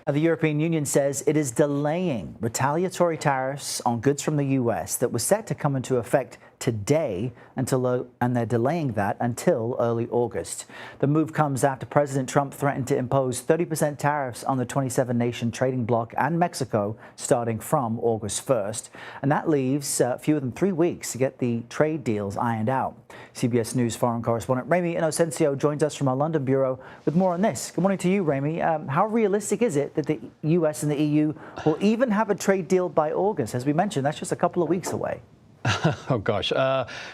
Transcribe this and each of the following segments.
The European Union says it is delaying retaliatory tariffs on goods from the U.S. that was set to come into effect today and they're delaying that until early August. The move comes after President Trump threatened to impose 30% tariffs on the 27-nation trading bloc and Mexico starting from August 1st. And that leaves fewer than 3 weeks to get the trade deals ironed out. CBS News foreign correspondent Ramy Inocencio joins us from our London bureau with more on this. Good morning to you, Ramy. How realistic is it that the U.S. and the EU will even have a trade deal by August? As we mentioned, that's just a couple of weeks away. Oh, gosh.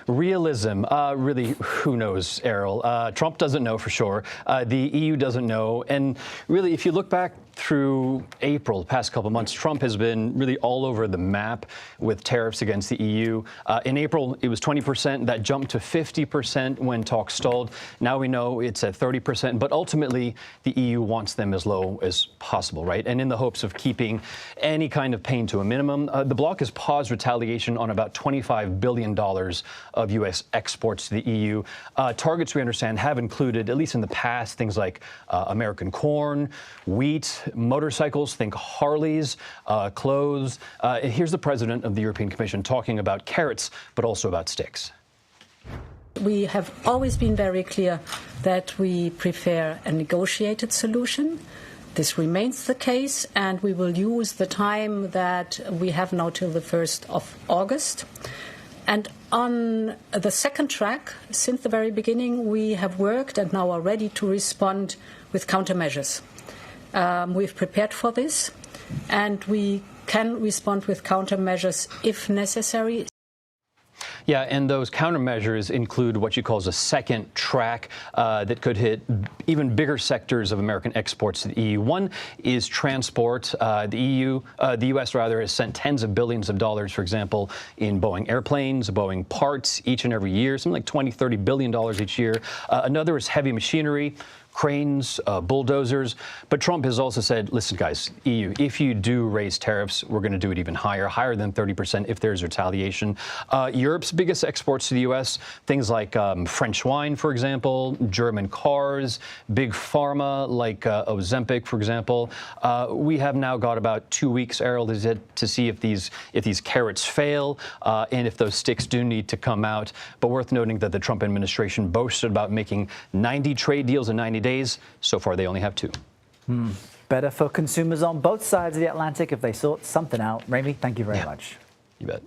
Realism. Really, who knows, Errol? Trump doesn't know for sure. The EU doesn't know. And really, if you look back through April, the past couple of months, Trump has been really all over the map with tariffs against the EU. In April, it was 20%. That jumped to 50% when talks stalled. Now we know it's at 30%. But ultimately, the EU wants them as low as possible, right? And in the hopes of keeping any kind of pain to a minimum, the bloc has paused retaliation on about $25 billion of U.S. exports to the EU. Targets, we understand, have included, at least in the past, things like American corn, wheat, motorcycles, think Harleys, clothes. Here's the president of the European Commission talking about carrots, but also about sticks. We have always been very clear that we prefer a negotiated solution. This remains the case, and we will use the time that we have now till the 1st of August. And on the second track, since the very beginning, we have worked and now are ready to respond with countermeasures. We've prepared for this, and we can respond with countermeasures if necessary. Yeah, and those countermeasures include what she calls a second track that could hit even bigger sectors of American exports to the EU. One is transport. The U.S. rather, has sent tens of billions of dollars, for example, in Boeing airplanes, Boeing parts each and every year, something like $20–30 billion each year. Another is heavy machinery, cranes, bulldozers. But Trump has also said, listen, guys, EU, if you do raise tariffs, we're going to do it even higher than 30% if there's retaliation. Europe's biggest exports to the U.S., things like French wine, for example, German cars, big pharma like Ozempic, for example. We have now got about 2 weeks, Errol, to see if these carrots fail and if those sticks do need to come out. But worth noting that the Trump administration boasted about making 90 trade deals in 90 days. So far, they only have 2. Better for consumers on both sides of the Atlantic if they sort something out. Ramy, thank you very much. You bet.